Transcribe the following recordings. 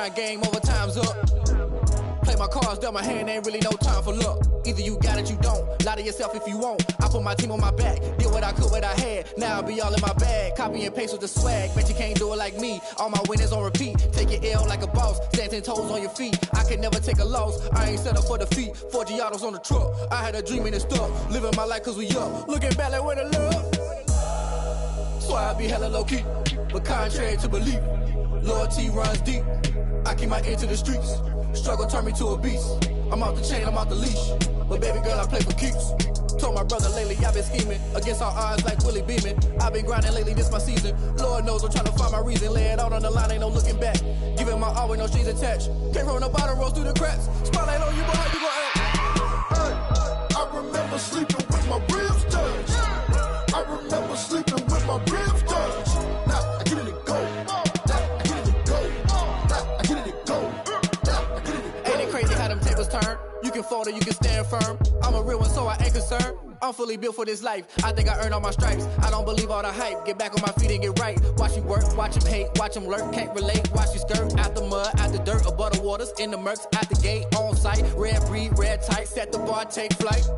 grind, game over, time's up. Play my cards, dealt my hand, ain't really no time for luck. Either you got it, you don't. Lie to yourself if you won't. I put my team on my back, did what I could, what I had. Now I be all in my bag, copy and paste with the swag. Bet you can't do it like me. All my winners on repeat. Take your L like a boss, stand 10 toes on your feet. I can never take a loss. I ain't set up for defeat. 4 Giottos on the truck. I had a dream and it stuck. Living my life cause we up. Looking back like where the love. So I be hella low key, but contrary to belief, loyalty runs deep. I keep my ear to the streets. Struggle turned me to a beast. I'm off the chain, I'm off the leash. But baby girl, I play for keeps. Told my brother lately, I've been scheming against all odds like Willie Beeman. I've been grinding lately, this my season. Lord knows I'm trying to find my reason. Lay it out on the line, ain't no looking back. Giving my all with no strings attached. Can't roll no bottle, rolls through the cracks. Spotlight on you, but how you gon' act? I remember sleeping with my ribs touched. I remember sleeping with my ribs touched. Now I get it to go. Now I get it to go. Now I get it to go. Now I get it to go. Ain't it crazy how them tables turn? You can fold or you can stand firm. I'm a real one, so I ain't concerned. I'm fully built for this life. I think I earned all my stripes. I don't believe all the hype. Get back on my feet and get right. Watch you work, watch him hate, watch him lurk. Can't relate, watch you skirt. Out the mud, out the dirt, above the waters, in the murks, out the gate, on site. Red breed, red tight, set the bar, take flight.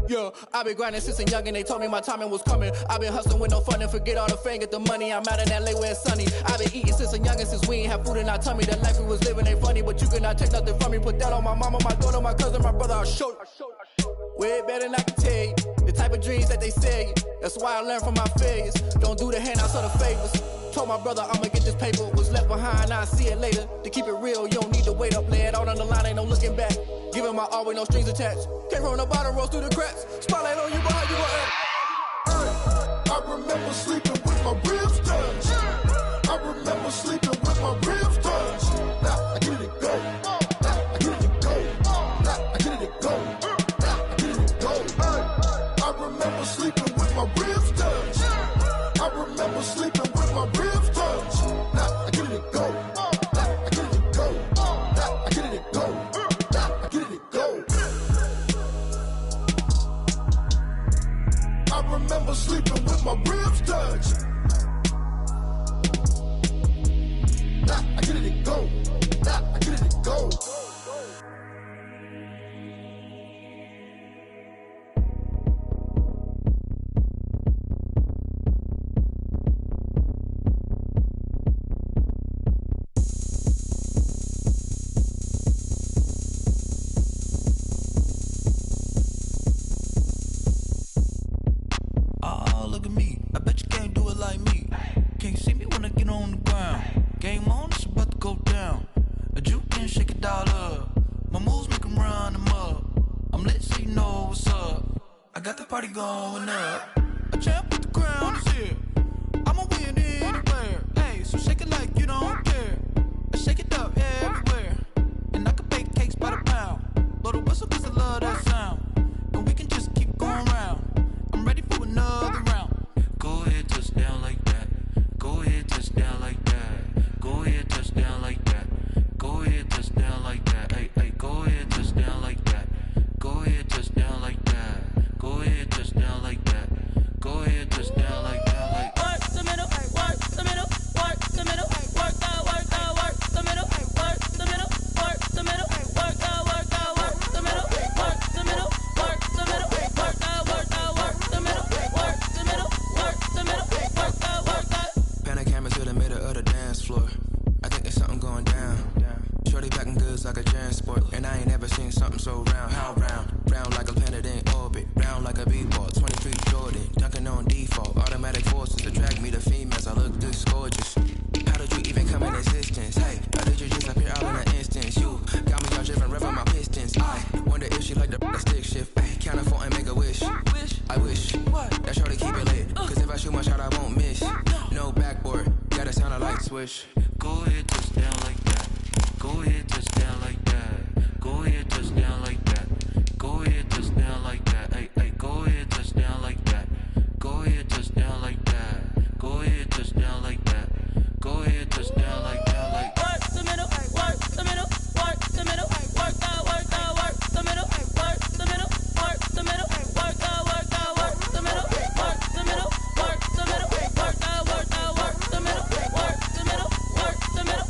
Yeah, I been grinding since a young and they told me my timing was coming. I been hustling with no fun and forget all the fame, get the money. I'm out in LA where it's sunny. I been eating since a young and since we ain't have food in our tummy. The life we was living ain't funny, but you cannot take nothing from me. Put that on my mama, my daughter, my cousin, my brother, I'll show you. Way better than I can tell you. The type of dreams that they sell you. That's why I learned from my failures. Don't do the handouts or the favors. Told my brother I'ma get this paper. Was left behind, I'll see it later. To keep it real, you don't need to wait up. Lay it out on the line, ain't no looking back. Giving my all with no strings attached. Can't roll no bottle, rolls through the cracks. Spotlight on you, but how you gon' act? I remember sleeping with my ribs touched. I remember sleeping with my ribs touched. Now I get it to go. Now I get it to go. Now I get it to go. Now I get it to go. I remember sleeping with my ribs touched. I remember sleeping with my ribs touched. Now I get it to go. Now I get it to go. Now I get it to go. Now I get it to go. I remember sleeping with my ribs touched. Now I get it to go. Now I get it to go. Look at me, I bet you can't do it like me. Can't see me when I get on the ground. Game on, it's about to go down. A juke and shake it all up. My moves make them run them up. I'm lit so you know what's up. I got the party going up. A champ with the crown is here. I'ma win anywhere. Hey, so shake it like you don't care. I shake it up everywhere. And I can bake cakes by the pound. Blow the whistle cause I love that sound. And we can just keep going round. I'm ready for another round. Go ahead, touch down like that. Go ahead, touch down like that. Go ahead, touch down like that. Go ahead, touch down like that. Hey, hey, go ahead, touch down like that. Go ahead, touch down like that. Go ahead, touch down like that. Go ahead, touch down like that. Like work the middle, work the middle, work the middle, work out, work out, work the middle, work the middle, work the middle, work out, work out, work the middle, work the middle, work the middle, work out, work out, work the middle, work the middle, work the middle, work out, work out. Pan the camera to the middle of the dance floor. I think there's something going down. Shorty packing goods like a transport, and I ain't never seen something so round. How round? Round like a planet in orbit, round like a b-ball. 23 Jordan, dunking on default. Automatic forces attract me to females. I look this gorgeous. How did you even come in existence? Hey, how did you just appear all in an instance? You got me all driven, revving my pistons. I wonder if she like the stick shift. Hey, count her 4 and make a wish. I wish that shorty keep it lit. Cause if I shoot my shot, I won't miss. No backboard, gotta sound a light switch. go ahead, touch down like that. Go ahead, touch down like that. Go ahead, touch down like that. Go ahead, touch down like that. Hey, hey, go ahead, touch down like that. Go ahead, touch down like that. Go ahead, touch down like that. Go ahead, touch down like that. Like work the middle, work the middle, work the middle, work out, work the middle, work the middle, work the middle, work out, work the middle, work the middle, work the middle, work out, work the middle, work the middle, work the middle,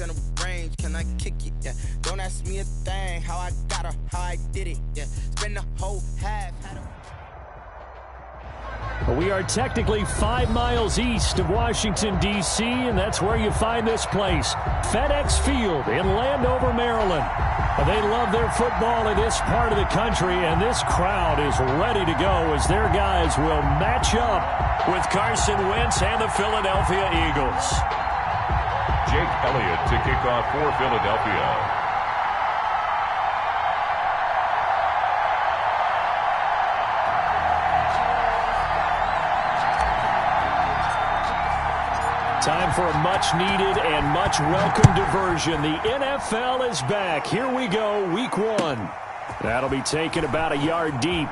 center range, can I kick it? Yeah. Don't ask me a thing, how I got her, how I did it. Yeah. Spend the whole half. We are technically 5 miles east of Washington, D.C., and that's where you find this place, FedEx Field in Landover, Maryland. They love their football in this part of the country, and this crowd is ready to go as their guys will match up with Carson Wentz and the Philadelphia Eagles. Jake Elliott to kick off for Philadelphia. Time for a much-needed and much-welcome diversion. The NFL is back. Here we go, week 1. That'll be taken about a yard deep.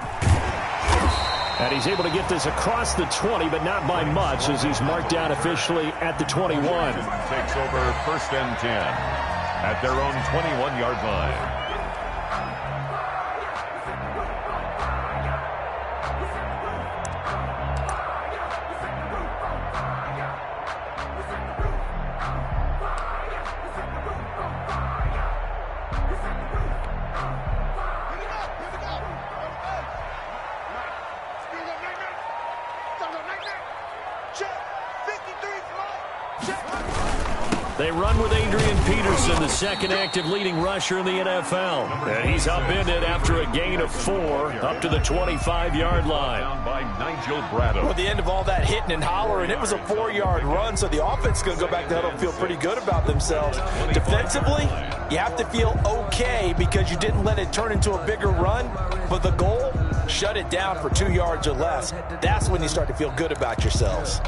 And he's able to get this across the 20, but not by much, as he's marked down officially at the 21. Takes over 1st and 10 at their own 21-yard line. They run with Adrian Peterson, the second active leading rusher in the NFL. And he's upended after a gain of 4 up to the 25-yard line. Down by Nigel Braddock. Well, the end of all that hitting and hollering, it was a 4-yard run, so the offense is going to go back to huddle and feel pretty good about themselves. Defensively, you have to feel okay because you didn't let it turn into a bigger run, but the goal, shut it down for 2 yards or less. That's when you start to feel good about yourselves.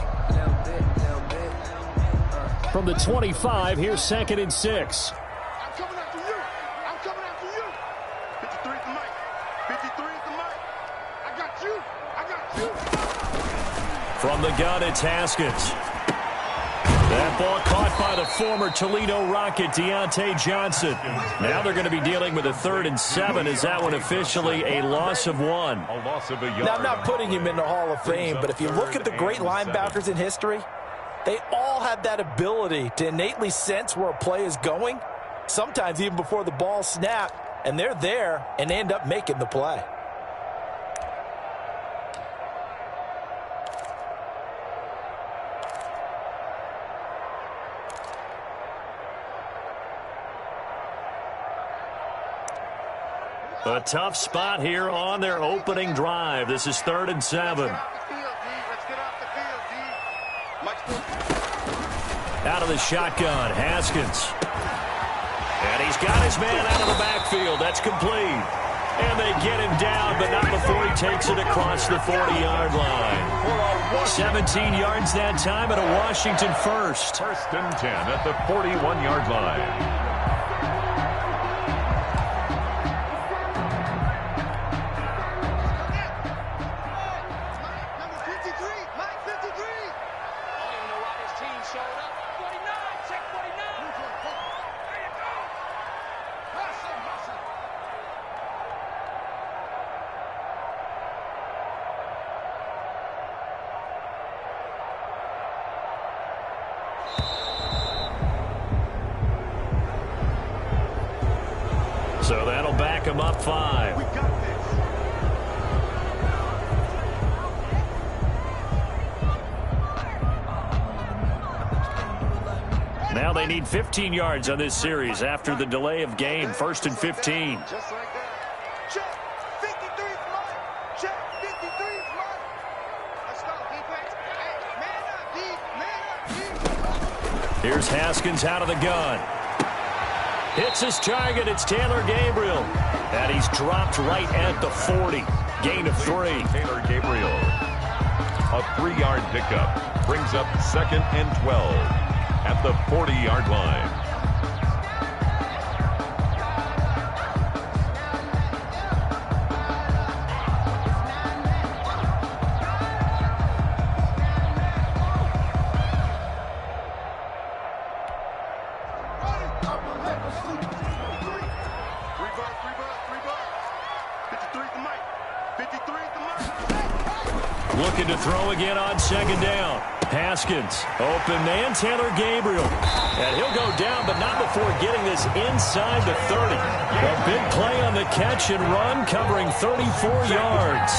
From the 25, here's 2nd and 6. I'm coming after you. I'm coming after you. 53 is the mic. 53 is the mic. I got you. I got you. From the gun, it's Haskins. That ball caught by the former Toledo Rocket, Deontay Johnson. Now they're going to be dealing with a 3rd and 7. Is that one officially a loss of 1? A loss of a yard. Now, I'm not putting him in the Hall of Fame, but if you look at the great linebackers in history, they all have that ability to innately sense where a play is going, sometimes even before the ball snapped, and they're there and end up making the play. A tough spot here on their opening drive. This is 3rd and 7. Out of the shotgun, Haskins. And he's got his man out of the backfield. That's complete. And they get him down, but not before he takes it across the 40-yard line. 17 yards that time and a Washington first. 1st and 10 at the 41-yard line. So that'll back him up 5. Now they need 15 yards on this series after the delay of game. 1st and 15. Just like that. Check. 53 is mine. Check. 53 is mine. Let's go, defense. Hey, man up, D. Here's Haskins out of the gun. Hits his target. It's Taylor Gabriel. And he's dropped right at the 40. Gain of 3. Taylor Gabriel. A 3-yard pickup. Brings up 2nd and 12 at the 40-yard line. Looking to throw again on second down. Haskins, open man, Taylor Gabriel. And he'll go down, but not before getting this inside the 30. A big play on the catch and run, covering 34 yards.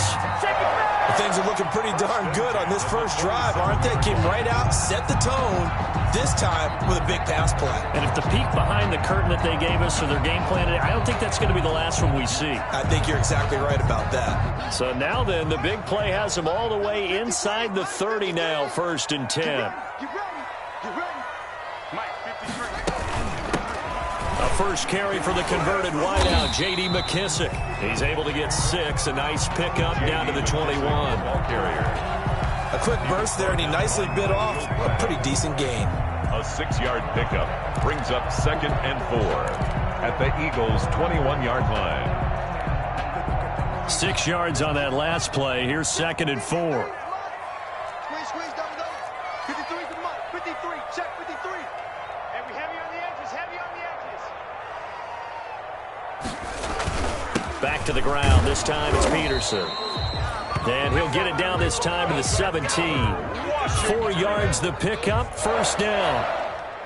Things are looking pretty darn good on this first drive, aren't they? Came right out, set the tone, this time with a big pass play. And if the peek behind the curtain that they gave us or their game plan, I don't think that's going to be the last one we see. I think you're exactly right about that. So now then, the big play has them all the way inside the 30 now, 1st and 10. A first carry for the converted wideout, J.D. McKissick. He's able to get 6, a nice pickup down to the 21. A quick burst there, and he nicely bit off a pretty decent gain. A 6-yard pickup brings up 2nd and 4 at the Eagles' 21-yard line. 6 yards on that last play. Here's 2nd and 4. Squeeze, double. 53 to Mike. 53, check 53. And we heavy on the edges, Back to the ground. This time it's Peterson. And he'll get it down this time to the 17. 4 yards the pickup, 1st down.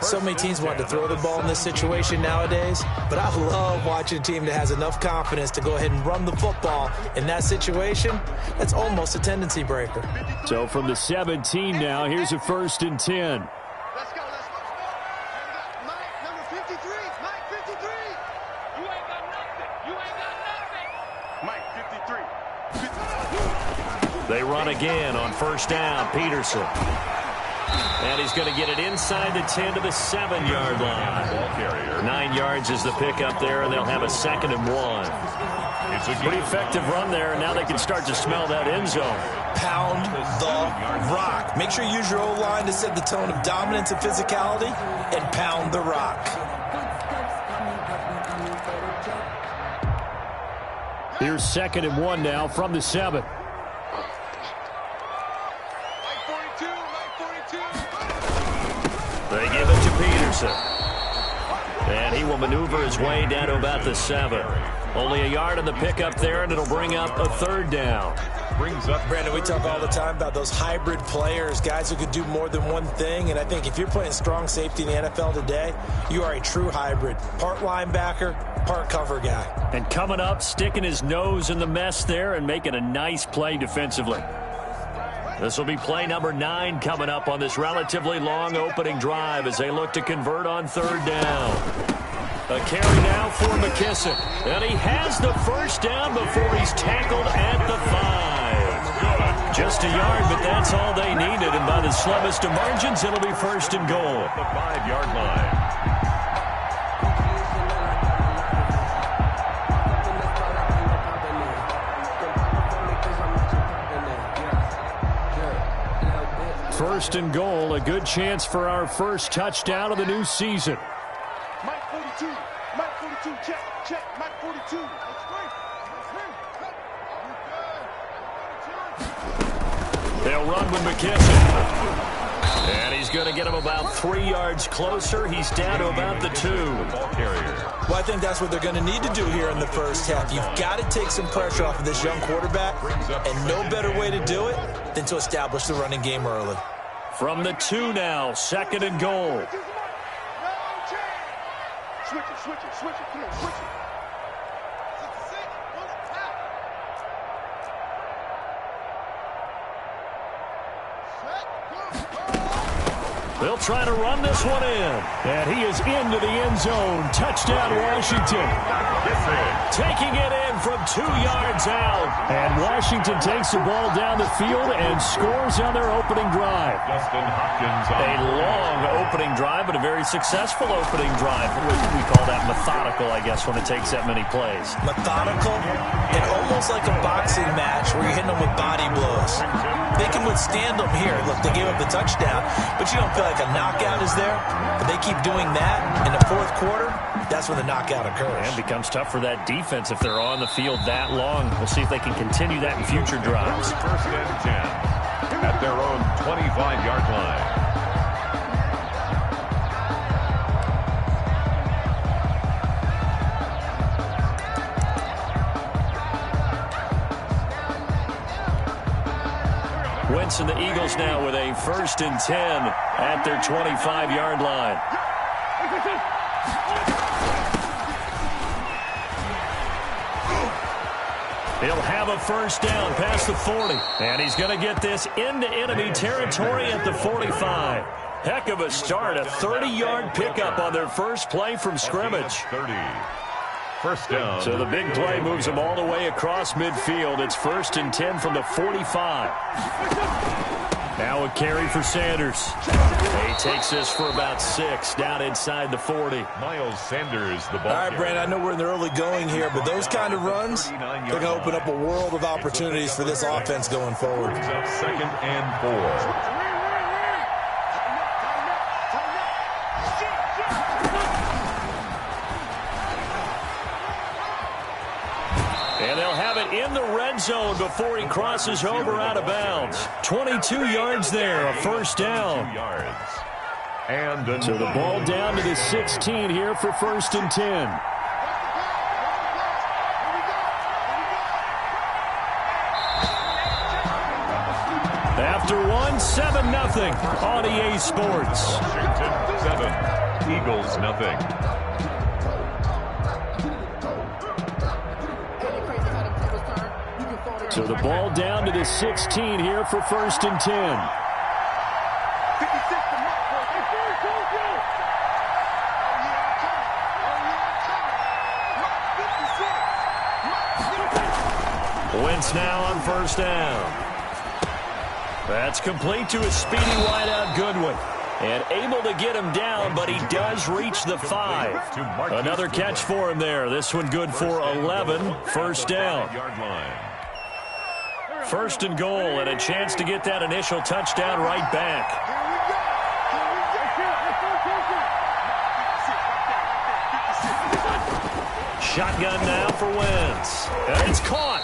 So many teams want to throw the ball in this situation nowadays, but I love watching a team that has enough confidence to go ahead and run the football in that situation. That's almost a tendency breaker. So from the 17 now, here's a 1st and 10. Let's go. Mike, number 53. Mike, 53. You ain't got nothing. Mike, 53. They run again on 1st down, Peterson. And he's going to get it inside the 10 to the 7-yard line. 9 yards is the pickup there, and they'll have a 2nd and 1. It's a pretty effective run there, and now they can start to smell that end zone. Pound the rock. Make sure you use your O-line to set the tone of dominance and physicality, and pound the rock. Here's 2nd and 1 now from the 7. They give it to Peterson. And he will maneuver his way down to about the 7. Only a yard on the pickup there, and it'll bring up a 3rd down. Brandon, we talk all the time about those hybrid players, guys who could do more than one thing. And I think if you're playing strong safety in the NFL today, you are a true hybrid. Part linebacker, part cover guy. And coming up, sticking his nose in the mess there and making a nice play defensively. This will be play number 9 coming up on this relatively long opening drive as they look to convert on 3rd down. A carry now for McKissick. And he has the 1st down before he's tackled at the 5. Just a yard, but that's all they needed. And by the slimmest of margins, it'll be 1st and goal. The 5-yard line. First and goal, a good chance for our first touchdown of the new season. Mike 42, check, Mike 42. They'll run with McKissick. And he's going to get him about 3 yards closer. He's down to about the 2. Well, I think that's what they're going to need to do here in the first half. You've got to take some pressure off of this young quarterback, and no better way to do it than to establish the running game early. From the 2 now, 2nd and goal. Switch it, come on, switch it. They'll try to run this one in. And he is into the end zone. Touchdown, Washington. Taking it in from 2 yards out. And Washington takes the ball down the field and scores on their opening drive. A long opening drive, but a very successful opening drive. We call that methodical, I guess, when it takes that many plays. Methodical and almost like a boxing match where you're hitting them with body blows. They can withstand them here. Look, they gave up the touchdown, but you don't feel like a knockout is there. But they keep doing that in the 4th quarter. That's when the knockout occurs. And it becomes tough for that defense if they're on the field that long. We'll see if they can continue that in future drives. 1st and 10 at their own 25-yard line. offense, and the Eagles now with a 1st and 10 at their 25-yard line. He'll have a 1st down past the 40. And he's going to get this into enemy territory at the 45. Heck of a start. A 30-yard pickup on their first play from scrimmage. 30. 1st down. So the big play moves them all the way across midfield. It's 1st and 10 from the 45. Now a carry for Sanders. He takes this for about 6 down inside the 40. Miles Sanders, the ball. All right, Brandon, I know we're in the early going here, but those kind of runs, they're going to open up a world of opportunities for this offense going forward. 2nd and 4. And they'll have it in the red zone before he crosses over out of bounds. 22 yards there, a 1st down. And so the ball down to the 16 here for 1st and 10. After 7-0 on EA Sports. Washington 7, Eagles 0. So the ball down to the 16 here for 1st and 10. Wentz now on 1st down. That's complete to a speedy wideout Goodwin. And able to get him down, but he does reach the 5. Another catch for him there. This one good for 11. 1st down. 1st and goal, and a chance to get that initial touchdown right back. Shotgun now for Wentz. And it's caught.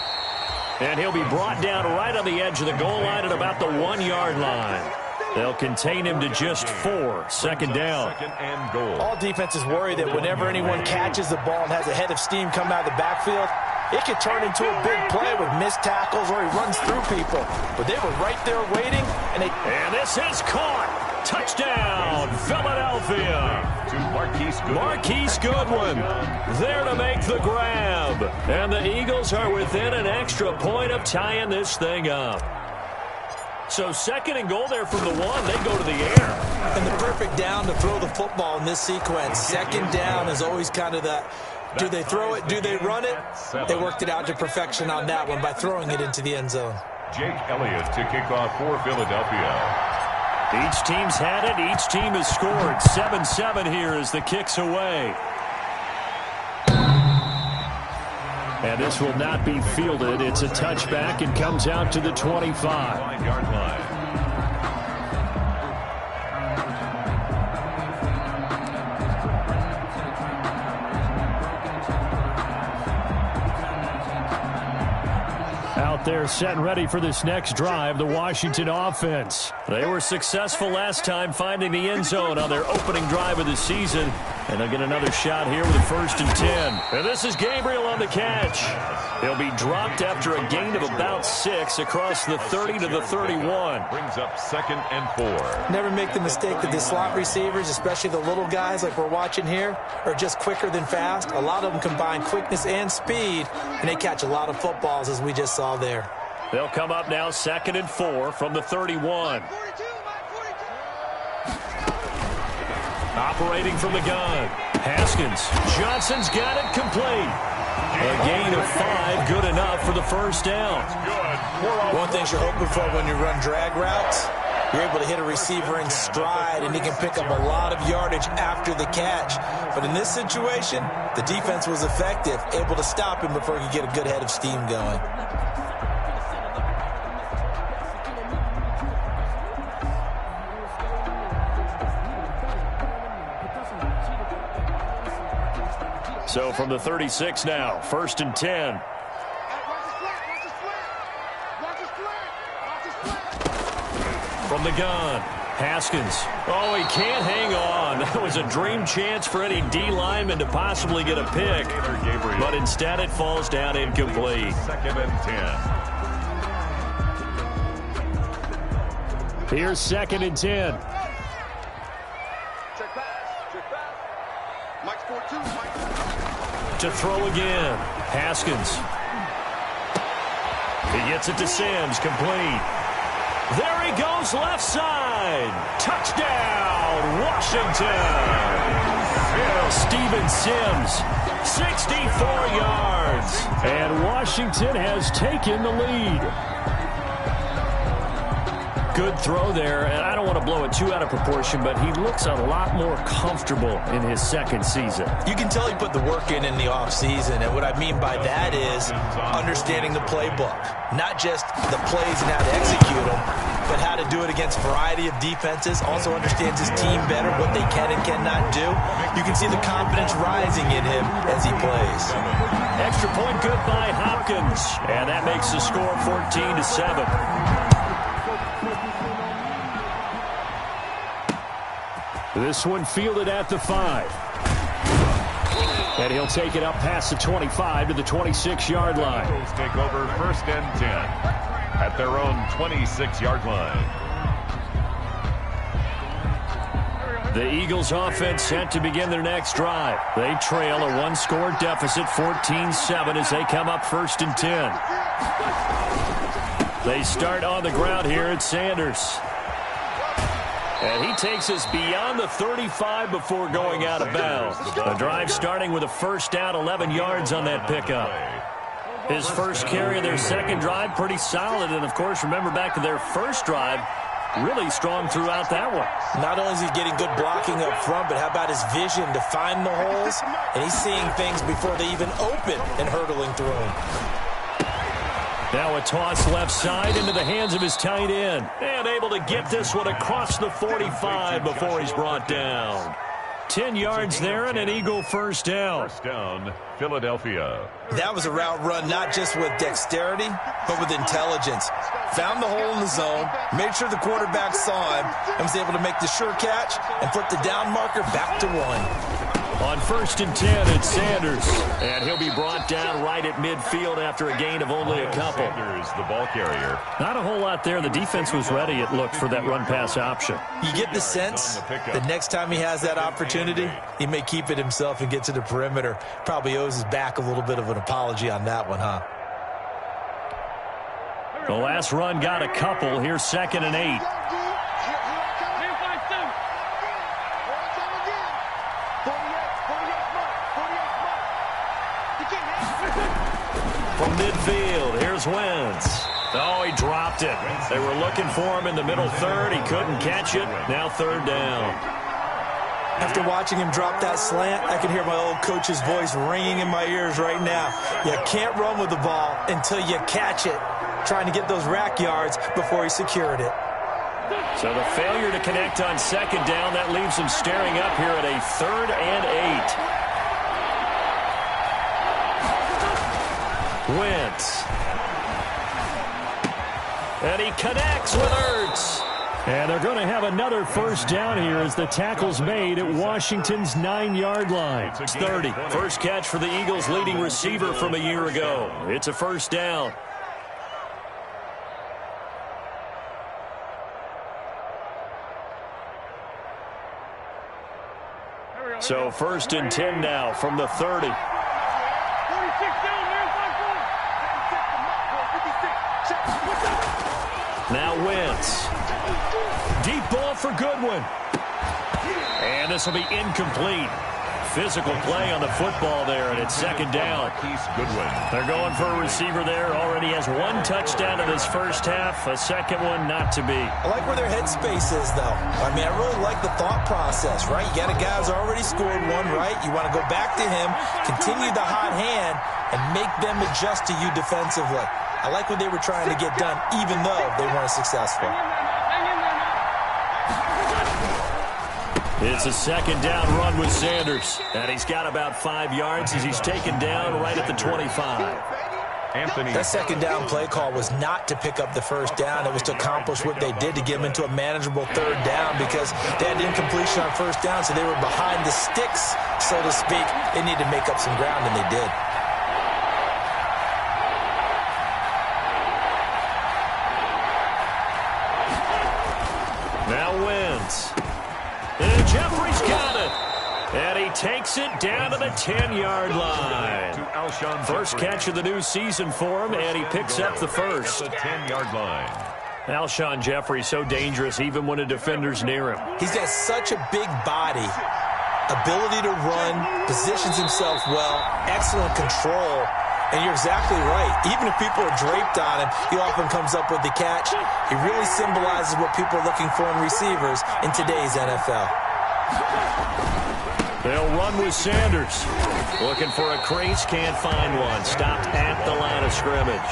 And he'll be brought down right on the edge of the goal line at about the 1-yard line. They'll contain him to just 4. 2nd down. 2nd and goal. All defenses worry that whenever anyone catches the ball and has a head of steam come out of the backfield, it could turn into a big play with missed tackles or he runs through people. But they were right there waiting, and this is caught. Touchdown, Philadelphia. To Marquise Goodwin there to make the grab. And the Eagles are within an extra point of tying this thing up. So 2nd and goal there from the 1. They go to the air. And the perfect down to throw the football in this sequence. 2nd down is always kind of that. Do they throw it? Do they run it? They worked it out to perfection on that one by throwing it into the end zone. Jake Elliott to kick off for Philadelphia. Each team's had it. Each team has scored. 7-7 here as the kick's away. And this will not be fielded. It's a touchback and comes out to the 25. 5-yard line. Out there set and ready for this next drive, the Washington offense. They were successful last time finding the end zone on their opening drive of the season. And they'll get another shot here with a 1st and 10. And this is Gabriel on the catch. He'll be dropped after a gain of about 6 across the 30 to the 31. Brings up 2nd and 4. Never make the mistake that the slot receivers, especially the little guys like we're watching here, are just quicker than fast. A lot of them combine quickness and speed, and they catch a lot of footballs, as we just saw there. They'll come up now 2nd and 4 from the 31. Operating from the gun. Haskins. Johnson's got it complete. A gain of 5, good enough for the 1st down. One thing you're hoping for when you run drag routes, you're able to hit a receiver in stride, and he can pick up a lot of yardage after the catch. But in this situation, the defense was effective, able to stop him before he could get a good head of steam going. So from the 36 now, 1st and 10. From the gun, Haskins. Oh, he can't hang on. That was a dream chance for any D lineman to possibly get a pick. But instead it falls down incomplete. 2nd and 10. Here's 2nd and 10. To throw again. Haskins. He gets it to Sims, complete. There he goes, left side. Touchdown, Washington. Steven Sims, 64 yards. And Washington has taken the lead. Good throw there, and I don't want to blow it too out of proportion, but he looks a lot more comfortable in his second season. You can tell he put the work in the offseason, and what I mean by that is understanding the playbook. Not just the plays and how to execute them, but how to do it against a variety of defenses. Also understands his team better, what they can and cannot do. You can see the confidence rising in him as he plays. Extra point good by Hopkins, and that makes the score 14-7. This one fielded at the 5. And he'll take it up past the 25 to the 26-yard line. Eagles take over 1st and 10 at their own 26-yard line. The Eagles offense set to begin their next drive. They trail a one-score deficit, 14-7, as they come up 1st and 10. They start on the ground here at Sanders. And he takes us beyond the 35 before going out of bounds. The drive starting with a 1st down, 11 yards on that pickup. His first carry of their second drive, pretty solid. And, of course, remember back to their first drive, really strong throughout that one. Not only is he getting good blocking up front, but how about his vision to find the holes? And he's seeing things before they even open and hurtling through them. Now a toss left side into the hands of his tight end. And able to get this one across the 45 before he's brought down. 10 yards there and an Eagle 1st down. 1st down, Philadelphia. That was a route run not just with dexterity, but with intelligence. Found the hole in the zone, made sure the quarterback saw him, and was able to make the sure catch and put the down marker back to 1. On 1st and 10, it's Sanders. And he'll be brought down right at midfield after a gain of only a couple. Sanders, the ball carrier. Not a whole lot there. The defense was ready, it looked, for that run-pass option. You get the sense the next time he has that opportunity, he may keep it himself and get to the perimeter. Probably owes his back a little bit of an apology on that one, huh? The last run got a couple. Here's 2nd and 8. From midfield, here's Wentz. Oh, he dropped it. They were looking for him in the middle third. He couldn't catch it. Now 3rd down. After watching him drop that slant, I can hear my old coach's voice ringing in my ears right now. You can't run with the ball until you catch it. Trying to get those rack yards before he secured it. So the failure to connect on 2nd down, that leaves him staring up here at a 3rd and 8. Wentz. And he connects with Ertz. And they're going to have another 1st down here as the tackle's made at Washington's 9-yard line. It's 30. First catch for the Eagles' leading receiver from a year ago. It's a 1st down. So 1st and 10 now from the 30. Now Wentz. Deep ball for Goodwin. And this will be incomplete. Physical play on the football there, and it's 2nd down. Goodwin. They're going for a receiver there. Already has 1 touchdown in this first half. A second one not to be. I like where their headspace is, though. I mean, I really like the thought process, right? You got a guy who's already scored one, right? You want to go back to him, continue the hot hand, and make them adjust to you defensively. I like what they were trying to get done, even though they weren't successful. It's a 2nd down run with Sanders. And he's got about 5 yards as he's taken down right at the 25. Anthony. That 2nd down play call was not to pick up the 1st down. It was to accomplish what they did to get them into a manageable 3rd down because they had incompletion on 1st down, so they were behind the sticks, so to speak. They needed to make up some ground, and they did. takes it down to the 10-yard line. First catch of the new season for him, and he picks up the first. At the 10-yard line. Alshon Jeffrey so dangerous even when a defender's near him. He's got such a big body, ability to run, positions himself well, excellent control. And you're exactly right. Even if people are draped on him, he often comes up with the catch. He really symbolizes what people are looking for in receivers in today's NFL. They'll run with Sanders. Looking for a crease, can't find one. Stopped at the line of scrimmage.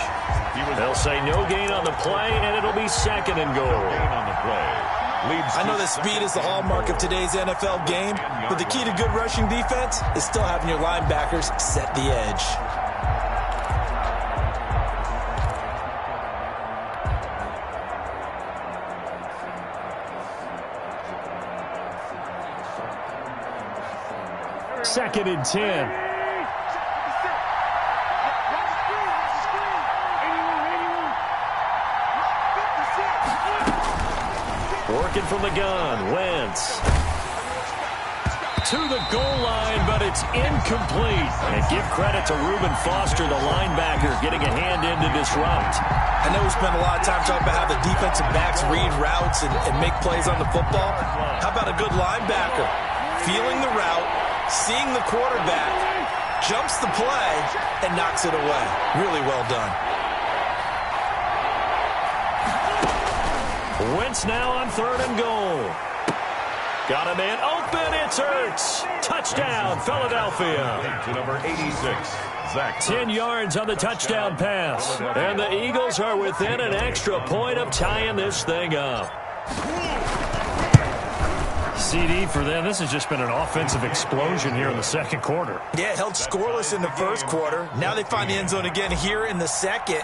They'll say no gain on the play, and it'll be second and goal. I know that speed is the hallmark of today's NFL game, but the key to good rushing defense is still having your linebackers set the edge. Second and 10. Working from the gun, Wentz. To the goal line, but it's incomplete. And give credit to Reuben Foster, the linebacker, getting a hand in to disrupt. I know we spent a lot of time talking about how the defensive backs read routes and make plays on the football. How about a good linebacker? Feeling the route, seeing the quarterback, jumps the play, and knocks it away. Really well done. Wentz now on third and goal. Got a man open. It's Ertz. Touchdown, Philadelphia. To number 86, Zach. 10 yards on the touchdown pass. And the Eagles are within an extra point of tying this thing up. CD for them. This has just been an offensive explosion here in the second quarter. Yeah, held scoreless in the first quarter. Now they find the end zone again here in the second.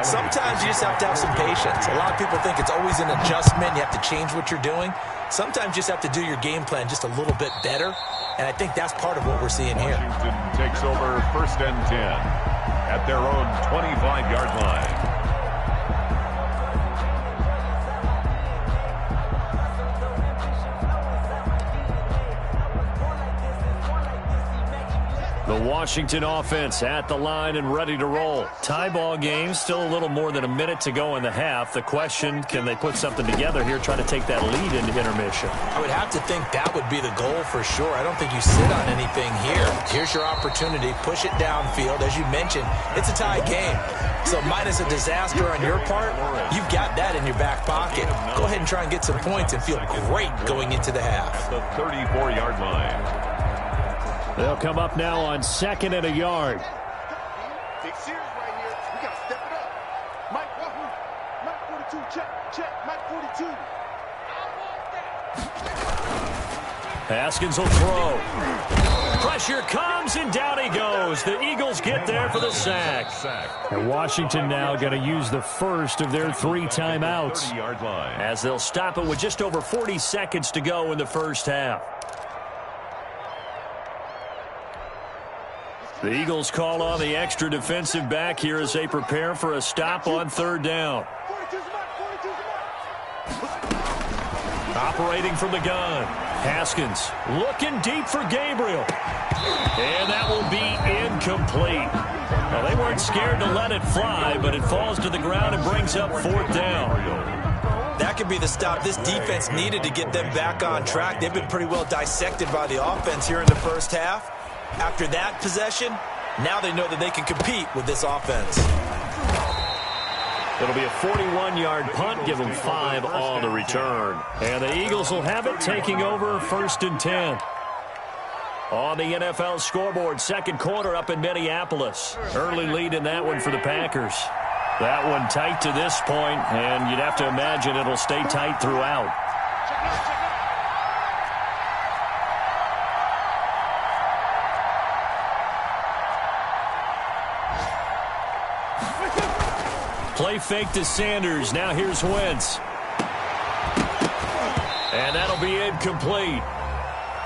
Sometimes you just have to have some patience. A lot of people think it's always an adjustment. You have to change what you're doing. Sometimes you just have to do your game plan just a little bit better. And I think that's part of what we're seeing here. Washington takes over first and 10 at their own 25-yard line. The Washington offense at the line and ready to roll. Tie ball game, still a little more than a minute to go in the half. The question, can they put something together here, try to take that lead into intermission? I would have to think that would be the goal for sure. I don't think you sit on anything here. Here's your opportunity. Push it downfield. As you mentioned, it's a tie game. So minus a disaster on your part, you've got that in your back pocket. Go ahead and try and get some points and feel great going into the half. At the 34-yard line. They'll come up now on second and a yard. Big series right here. We got to step it up. Mike Wahoo. Mike 42. Check. Mike 42. Haskins will throw. Pressure comes, and down he goes. The Eagles get there for the sack. And Washington now going to use the first of their 3 timeouts, as they'll stop it with just over 40 seconds to go in the first half. The Eagles call on the extra defensive back here as they prepare for a stop on third down. Operating from the gun. Haskins looking deep for Gabriel. And that will be incomplete. Well, they weren't scared to let it fly, but it falls to the ground and brings up fourth down. That could be the stop this defense needed to get them back on track. They've been pretty well dissected by the offense here in the first half. After that possession, now they know that they can compete with this offense. It'll be a 41-yard punt, give them 5 on the return. And the Eagles will have it, taking over first and 10. On the NFL scoreboard, second quarter up in Minneapolis. Early lead in that one for the Packers. That one tight to this point, and you'd have to imagine it'll stay tight throughout. Play fake to Sanders. Now here's Wentz. And that'll be incomplete.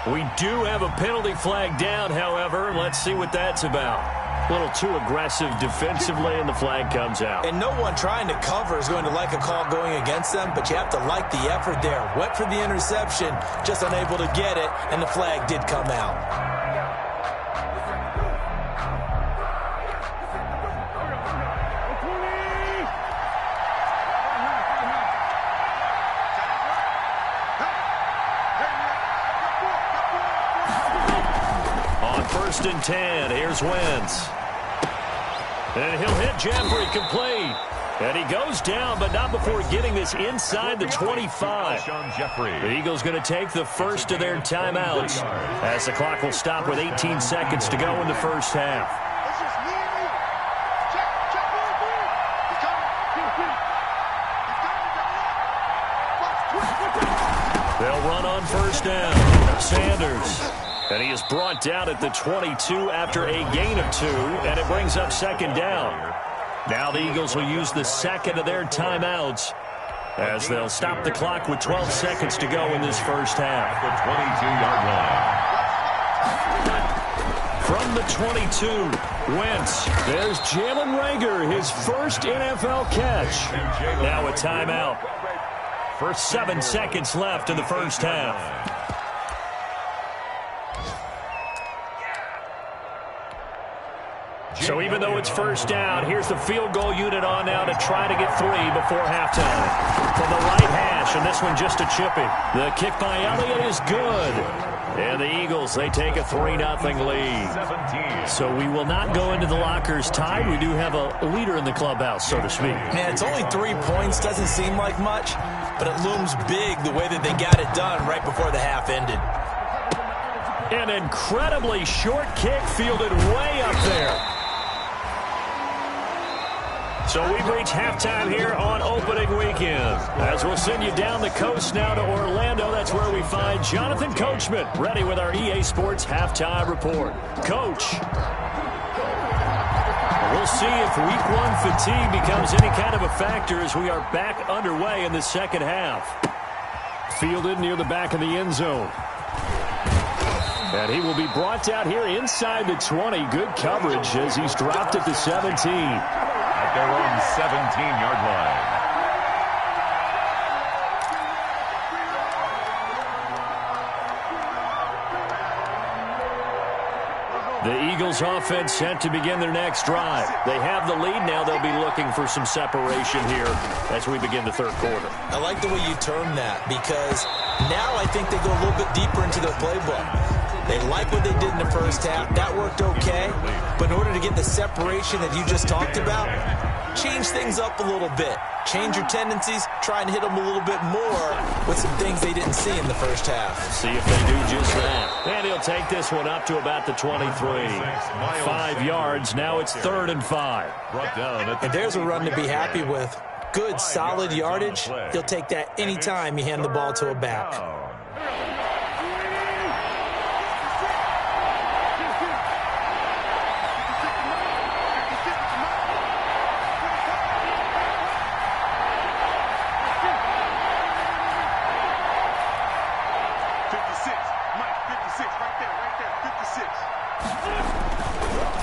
We do have a penalty flag down, however. Let's see what that's about. A little too aggressive defensively, and the flag comes out. And no one trying to cover is going to like a call going against them, but you have to like the effort there. Went for the interception, just unable to get it, and the flag did come out. and 10. Here's Wentz. And he'll hit Jeffrey complete. And he goes down, but not before getting this inside the 25. The Eagles going to take the first of their timeouts as the clock will stop with 18 seconds to go in the first half. They'll run on first down. Sanders. And he is brought down at the 22 after a gain of 2, and it brings up second down. Now the Eagles will use the second of their timeouts as they'll stop the clock with 12 seconds to go in this first half. The 22-yard line. From the 22, Wentz. There's Jalen Reagor, his first NFL catch. Now a timeout. 7 seconds left in the first half. So even though it's first down, here's the field goal unit on now to try to get 3 before halftime. From the right hash, and this one just a chippy. The kick by Elliott is good. And the Eagles, they take a 3-0 lead. So we will not go into the lockers tied. We do have a leader in the clubhouse, so to speak. Man, it's only 3 points. Doesn't seem like much, but it looms big the way that they got it done right before the half ended. An incredibly short kick fielded way up there. So we've reached halftime here on opening weekend. As we'll send you down the coast now to Orlando, that's where we find Jonathan Coachman, ready with our EA Sports Halftime Report. Coach. We'll see if Week 1 fatigue becomes any kind of a factor as we are back underway in the second half. Fielded near the back of the end zone. And he will be brought down here inside the 20. Good coverage as he's dropped at the 17. At their own 17-yard line. The Eagles offense set to begin their next drive. They have the lead now. They'll be looking for some separation here as we begin the third quarter. I like the way you term that because now I think they go a little bit deeper into their playbook. They like what they did in the first half. That worked okay. But in order to get the separation that you just talked about, change things up a little bit. Change your tendencies. Try and hit them a little bit more with some things they didn't see in the first half. See if they do just that. And he'll take this one up to about the 23. 5 yards. Now it's 3rd and 5. And there's a run to be happy with. Good, solid yardage. He'll take that anytime you hand the ball to a back.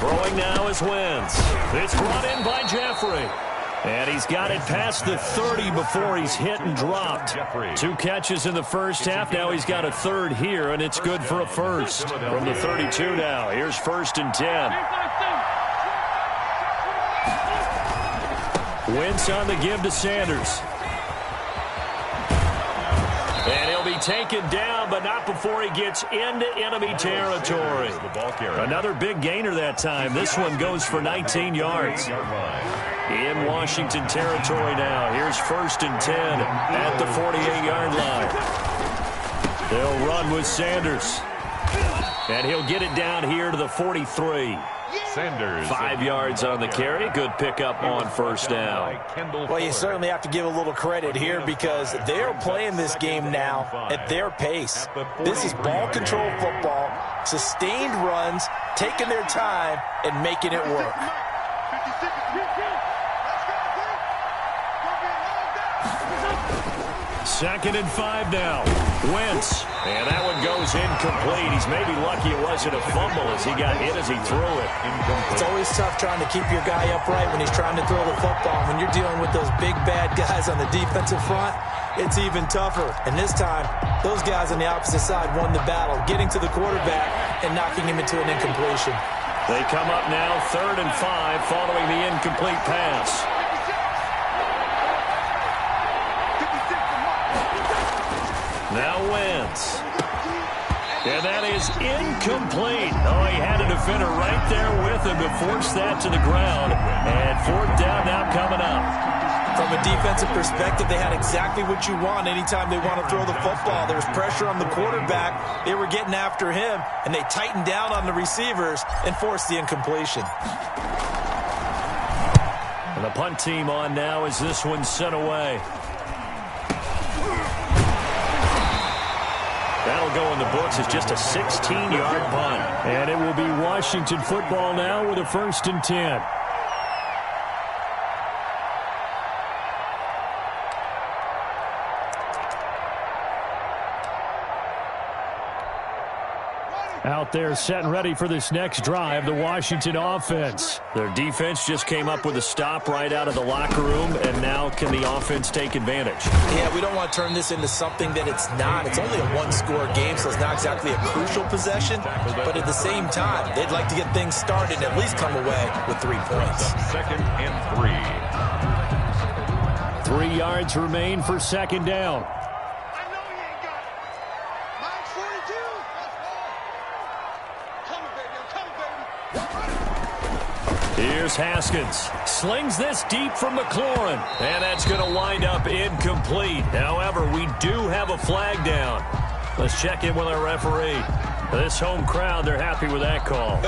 Throwing now is Wentz. It's brought in by Jeffrey. And he's got it past the 30 before he's hit and dropped. 2 catches in the first half. Now he's got a 3rd here, and it's good for a first. From the 32 now, here's 1st and 10. Wentz on the give to Sanders. And he'll be taken down, but not before he gets into enemy territory. Another big gainer that time. This one goes for 19 yards. In Washington territory now. Here's 1st and 10 at the 48-yard line. They'll run with Sanders. And he'll get it down here to the 43. Sanders. 5 yards on the carry. Good pickup on first down. Well, you certainly have to give a little credit here because they're playing this game now at their pace. This is ball control football, sustained runs, taking their time, and making it work. Second and 5 now. Wentz. And that one goes incomplete. He's maybe lucky it wasn't a fumble as he got hit as he threw it. It's always tough trying to keep your guy upright when he's trying to throw the football. When you're dealing with those big, bad guys on the defensive front, it's even tougher. And this time, those guys on the opposite side won the battle, getting to the quarterback and knocking him into an incompletion. They come up now 3rd and 5 following the incomplete pass. Now Wentz. And that is incomplete. Oh, he had a defender right there with him to force that to the ground. And fourth down now coming up. From a defensive perspective, they had exactly what you want anytime they want to throw the football. There was pressure on the quarterback. They were getting after him, and they tightened down on the receivers and forced the incompletion. And the punt team on now as this one's sent away. That'll go in the books as just a 16-yard punt. And it will be Washington football now with a 1st and 10. Out there set and ready for this next drive, the Washington offense. Their defense just came up with a stop right out of the locker room, and now can the offense take advantage? Yeah, we don't want to turn this into something that it's not. It's only a one-score game, so it's not exactly a crucial possession. But at the same time, they'd like to get things started and at least come away with 3 points. 2nd and 3. 3 yards remain for 2nd down. Here's Haskins. Slings this deep from McLaurin. And that's going to wind up incomplete. However, we do have a flag down. Let's check in with our referee. This home crowd, they're happy with that call.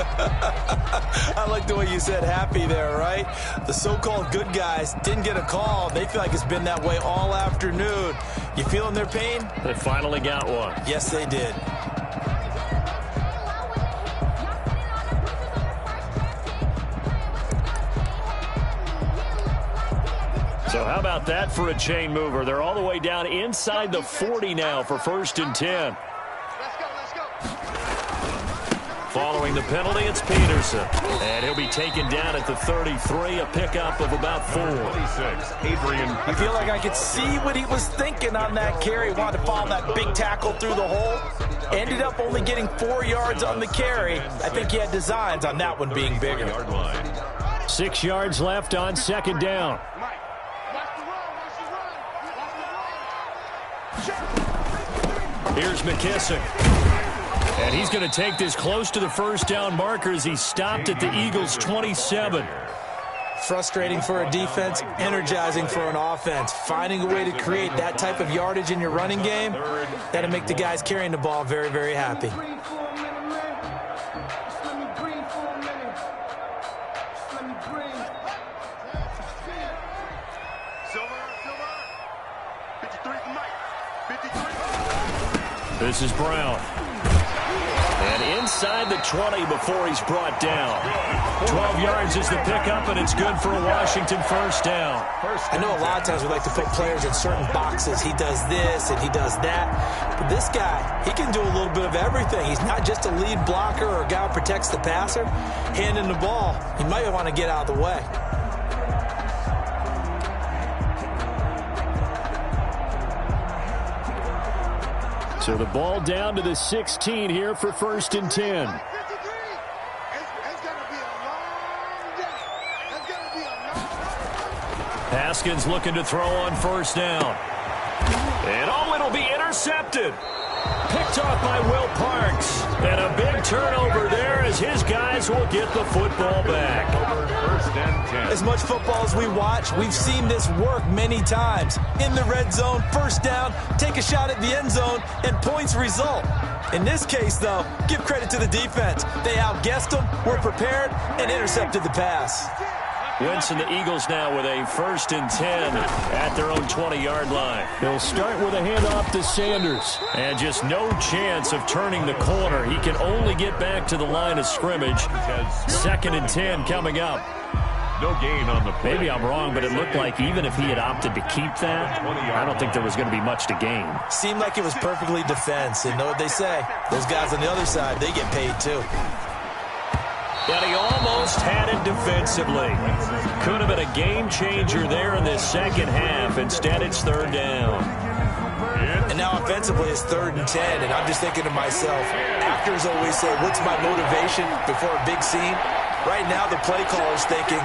I like the way you said happy there, right? The so-called good guys didn't get a call. They feel like it's been that way all afternoon. You feeling their pain? They finally got one. Yes, they did. So how about that for a chain mover? They're all the way down inside the 40 now for 1st and 10. Let's go. Following the penalty, it's Peterson. And he'll be taken down at the 33, a pickup of about 4. 26, Adrian. I feel like I could see what he was thinking on that carry. Wanted to follow that big tackle through the hole. Ended up only getting 4 yards on the carry. I think he had designs on that one being bigger. 6 yards left on 2nd down. Here's McKissick. And he's going to take this close to the 1st down marker as he stopped at the Eagles' 27. Frustrating for a defense, energizing for an offense. Finding a way to create that type of yardage in your running game, that'll make the guys carrying the ball very, very happy. This is Brown. And inside the 20 before he's brought down. 12 yards is the pickup, and it's good for a Washington 1st down. I know a lot of times we like to put players in certain boxes. He does this and he does that. But this guy, he can do a little bit of everything. He's not just a lead blocker or a guy who protects the passer. Handing the ball, he might want to get out of the way. So the ball down to the 16 here for 1st and 10. Haskins looking to throw on 1st down. And it'll be intercepted. Picked off by Will Parks. And a big turnover there as his guys will get the football back. 1st and 10. As much football as we watch, we've seen this work many times. In the red zone, 1st down, take a shot at the end zone, and points result. In this case, though, give credit to the defense. They outguessed them, were prepared, and intercepted the pass. Wentz and the Eagles now with a 1st and 10 at their own 20-yard line. They'll start with a handoff to Sanders. And just no chance of turning the corner. He can only get back to the line of scrimmage. 2nd and 10 coming up. No gain on the play. Maybe I'm wrong, but it looked like even if he had opted to keep that, I don't think there was going to be much to gain. Seemed like it was perfectly defense. And know what they say? Those guys on the other side, they get paid too. And he almost had it defensively. Could have been a game changer there in this 2nd half. Instead, it's 3rd down. And now offensively, it's 3rd and 10. And I'm just thinking to myself, actors always say, what's my motivation before a big scene? Right now, the play caller's thinking,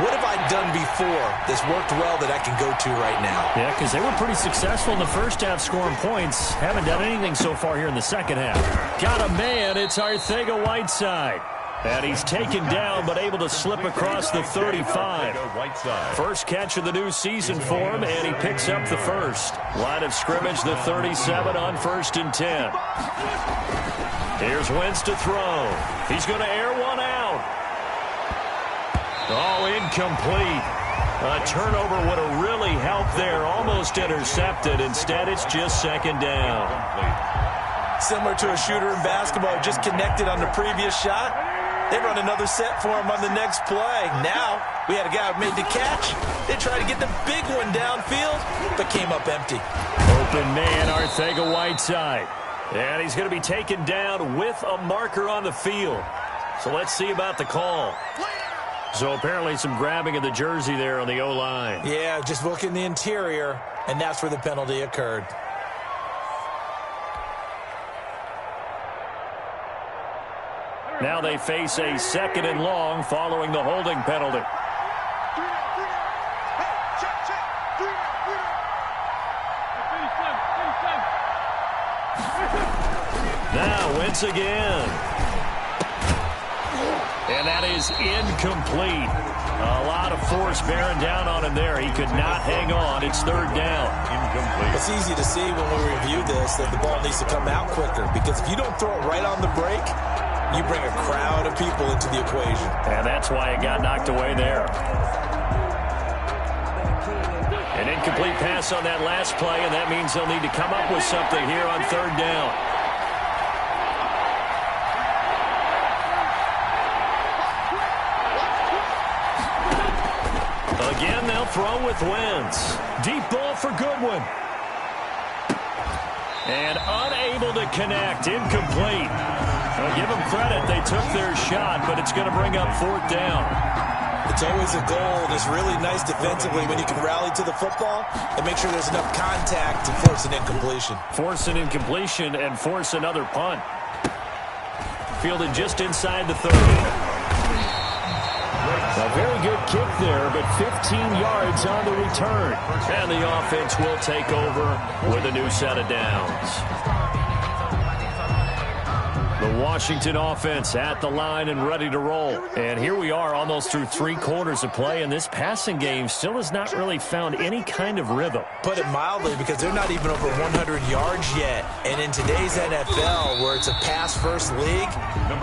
what have I done before that's worked well that I can go to right now? Yeah, because they were pretty successful in the first half scoring points. Haven't done anything so far here in the second half. Got a man. It's Arcega-Whiteside. And he's taken down but able to slip across the 35. First catch of the new season for him, and he picks up the first. Line of scrimmage, the 37 on 1st and 10. Here's Wentz to throw. He's going to air one out. Oh, incomplete. A turnover would have really helped there. Almost intercepted. Instead, it's just second down. Similar to a shooter in basketball, just connected on the previous shot. They run another set for him on the next play. Now, we had a guy who made the catch. They tried to get the big one downfield, but came up empty. Open man, Arcega-Whiteside. And he's going to be taken down with a marker on the field. So let's see about the call. So apparently some grabbing of the jersey there on the O-line. Yeah, just look in the interior, and that's where the penalty occurred. Now they face a 2nd and long following the holding penalty. Now Wentz again. And that is incomplete. A lot of force bearing down on him there. He could not hang on. It's 3rd down. Incomplete. It's easy to see when we review this that the ball needs to come out quicker, because if you don't throw it right on the break, you bring a crowd of people into the equation. And that's why it got knocked away there. An incomplete pass on that last play, and that means they'll need to come up with something here on 3rd down. Again, they'll throw with Wentz. Deep ball for Goodwin. And unable to connect. Incomplete. I'll give them credit. They took their shot, but it's going to bring up 4th down. It's always a goal. It's really nice defensively when you can rally to the football and make sure there's enough contact to force an incompletion. Force an incompletion and force another punt. Fielded just inside the 30. A very good kick there, but 15 yards on the return. And the offense will take over with a new set of downs. The Washington offense at the line and ready to roll. And here we are almost through 3 quarters of play, and this passing game still has not really found any kind of rhythm. Put it mildly, because they're not even over 100 yards yet. And in today's NFL, where it's a pass-first league,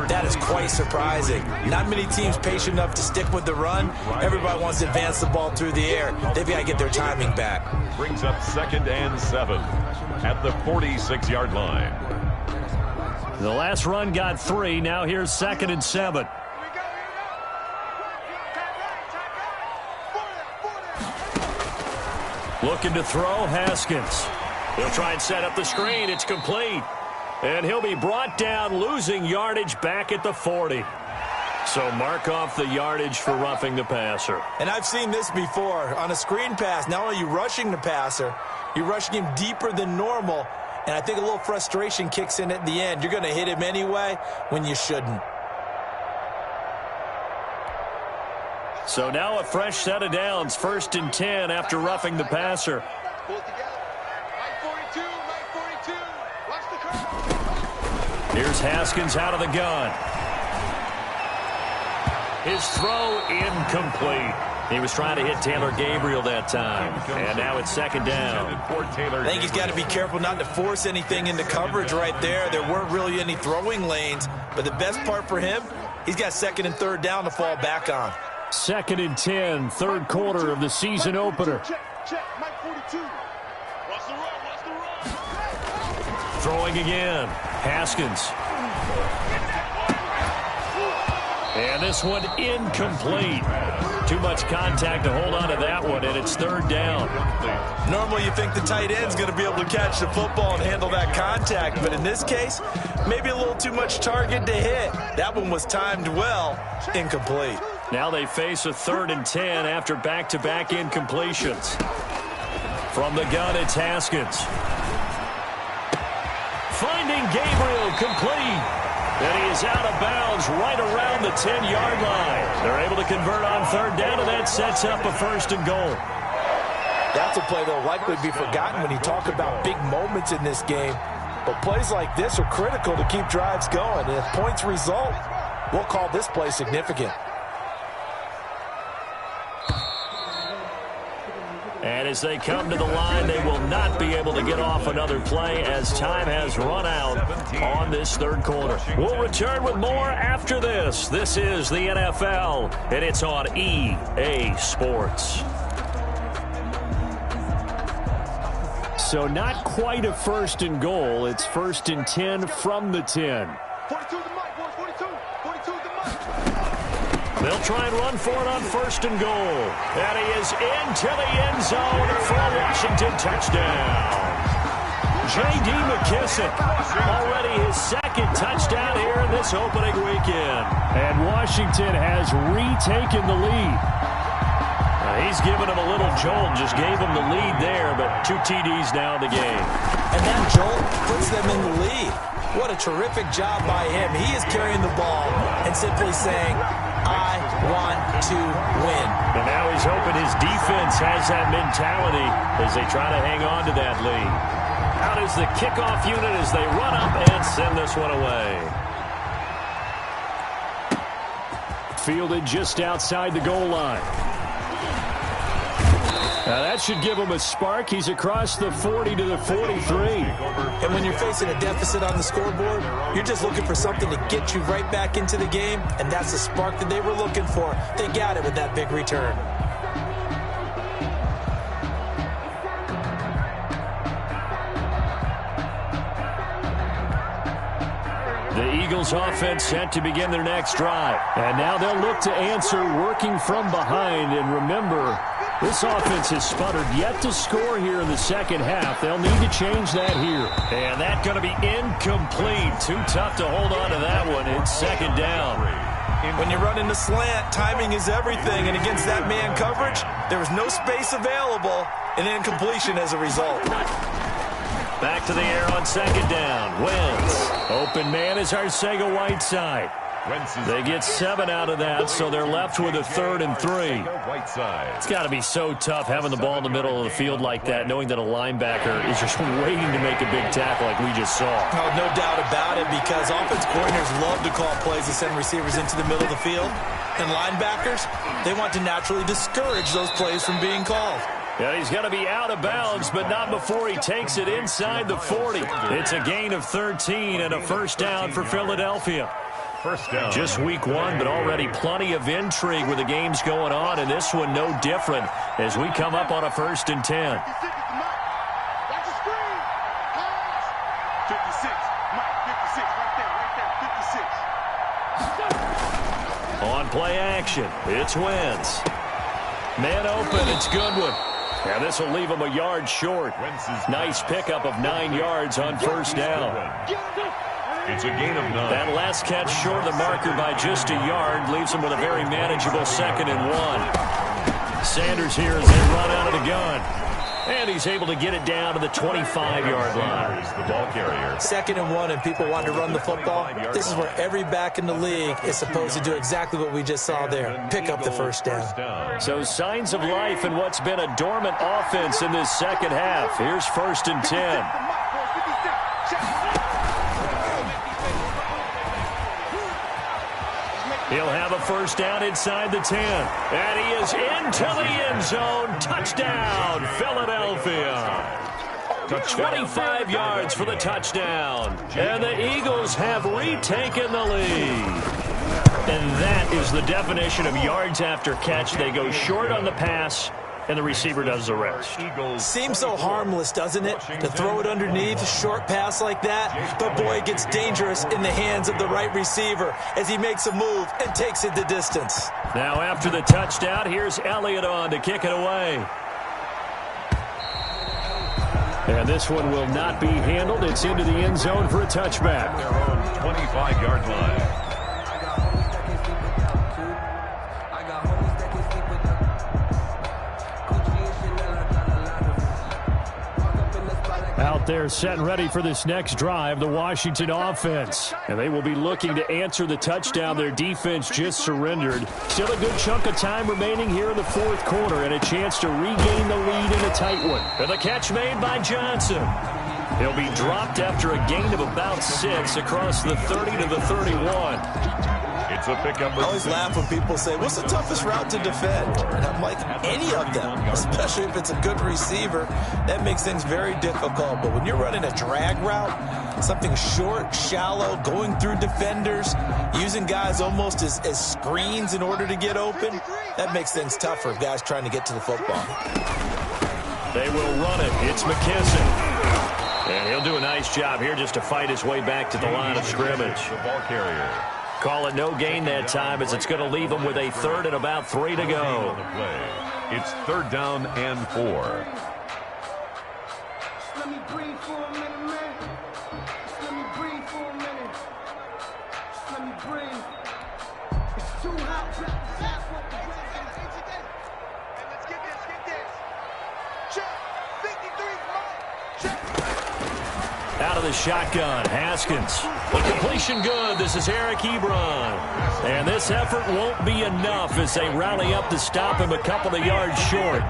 that is quite surprising. Not many teams patient enough to stick with the run. Everybody wants to advance the ball through the air. They've got to get their timing back. Brings up 2nd and 7 at the 46-yard line. The last run got 3. Now here's 2nd and 7. Looking to throw, Haskins. He'll try and set up the screen. It's complete. And he'll be brought down, losing yardage back at the 40. So mark off the yardage for roughing the passer. And I've seen this before. On a screen pass, not only are you rushing the passer, you're rushing him deeper than normal. And I think a little frustration kicks in at the end. You're going to hit him anyway when you shouldn't. So now a fresh set of downs. 1st and 10 after roughing the passer. Here's Haskins out of the gun. His throw incomplete. He was trying to hit Taylor Gabriel that time. And now it's 2nd down. I think he's got to be careful not to force anything into coverage right there. There weren't really any throwing lanes. But the best part for him, he's got 2nd and 3rd down to fall back on. 2nd and 10, 3rd quarter of the season opener. Throwing again. Haskins. And this one incomplete. Too much contact to hold on to that one, and it's 3rd down. Normally you think the tight end's going to be able to catch the football and handle that contact, but in this case, maybe a little too much target to hit. That one was timed well, incomplete. Now they face a 3rd and 10 after back-to-back incompletions. From the gun, it's Haskins. Finding Gabriel complete. And he is out of bounds right around the 10-yard line. They're able to convert on third down, and that sets up a first and goal. That's a play that will likely be forgotten when you talk about big moments in this game. But plays like this are critical to keep drives going. And if points result, we'll call this play significant. And as they come to the line, they will not be able to get off another play as time has run out on this third quarter. We'll return with more after this. This is the NFL, and it's on EA Sports. So not quite a first and goal. It's first and 10 from the 10. 42 the mic, boys. 42 the mic. They'll try and run for it on first and goal. And he is into the end zone for a Washington touchdown. J.D. McKissick, already his second touchdown here in this opening weekend. And Washington has retaken the lead. He's given him a little jolt, just gave him the lead there, but 2 TDs now in the game. And that jolt puts them in the lead. What a terrific job by him. He is carrying the ball and simply saying, I want to win. And now he's hoping his defense has that mentality as they try to hang on to that lead. Out is the kickoff unit as they run up and send this one away. Fielded just outside the goal line. Now that should give him a spark. He's across the 40 to the 43. And when you're facing a deficit on the scoreboard, you're just looking for something to get you right back into the game, and that's the spark that they were looking for. They got it with that big return. The Eagles offense set to begin their next drive. And now they'll look to answer working from behind. And remember, this offense has sputtered yet to score here in the second half. They'll need to change that here. And that's going to be incomplete. Too tough to hold on to that one. It's second down. When you run in the slant, timing is everything. And against that man coverage, there was no space available, and incompletion as a result. Back to the air on second down. Wentz. Open man is Arcega-Whiteside. They get 7 out of that, so they're left with a 3rd and 3. It's got to be so tough having the ball in the middle of the field like that, knowing that a linebacker is just waiting to make a big tackle like we just saw. Oh, no doubt about it, because offense coordinators love to call plays to send receivers into the middle of the field. And linebackers, they want to naturally discourage those plays from being called. Yeah, he's got to be out of bounds, but not before he takes it inside the 40. It's a gain of 13 and a first down for Philadelphia. First down. Just week 1, but already plenty of intrigue with the games going on, and this one no different as we come up on a 1st and 10. On play action, it's Wentz. Man open, it's Goodwin. And this will leave him a yard short. Nice pickup of 9 yards on first down. It's a gain of 9. That last catch short of the marker by just a yard leaves him with a very manageable 2nd and 1. Sanders here as they run out of the gun. And he's able to get it down to the 25-yard line. The ball carrier. 2nd and 1, and people want to run the football. This is where every back in the league is supposed to do exactly what we just saw there. Pick up the first down. So signs of life in what's been a dormant offense in this second half. Here's 1st and 10. He'll have a first down inside the 10. And he is into the end zone. Touchdown, Philadelphia. 25 yards for the touchdown. And the Eagles have retaken the lead. And that is the definition of yards after catch. They go short on the pass, and the receiver does the rest. Seems so harmless, doesn't it? To throw it underneath, a short pass like that. But boy, it gets dangerous in the hands of the right receiver as he makes a move and takes it the distance. Now after the touchdown, here's Elliott on to kick it away. And this one will not be handled. It's into the end zone for a touchback. Their own 25-yard line. Out there setting ready for this next drive, the Washington offense. And they will be looking to answer the touchdown their defense just surrendered. Still a good chunk of time remaining here in the fourth quarter and a chance to regain the lead in a tight one. And the catch made by Johnson. He'll be dropped after a gain of about 6 across the 30 to the 31. It's a pickup. I always laugh when people say, what's the toughest route to defend? And I'm like, any of them, especially if it's a good receiver. That makes things very difficult. But when you're running a drag route, something short, shallow, going through defenders, using guys almost as screens in order to get open, that makes things tougher if guys trying to get to the football. They will run it. It's McKissick. And he'll do a nice job here just to fight his way back to the line of scrimmage. The ball carrier. Call it no gain that time as it's going to leave them with a third and about 3 to go. It's 3rd down and 4. Let me breathe for a minute, man. Let me breathe for a minute. Let me breathe. It's too hot. Let's get this. Check. 53's mine. Check. Out of the shotgun, Haskins. The completion good. This is Eric Ebron. And this effort won't be enough as they rally up to stop him a couple of yards short.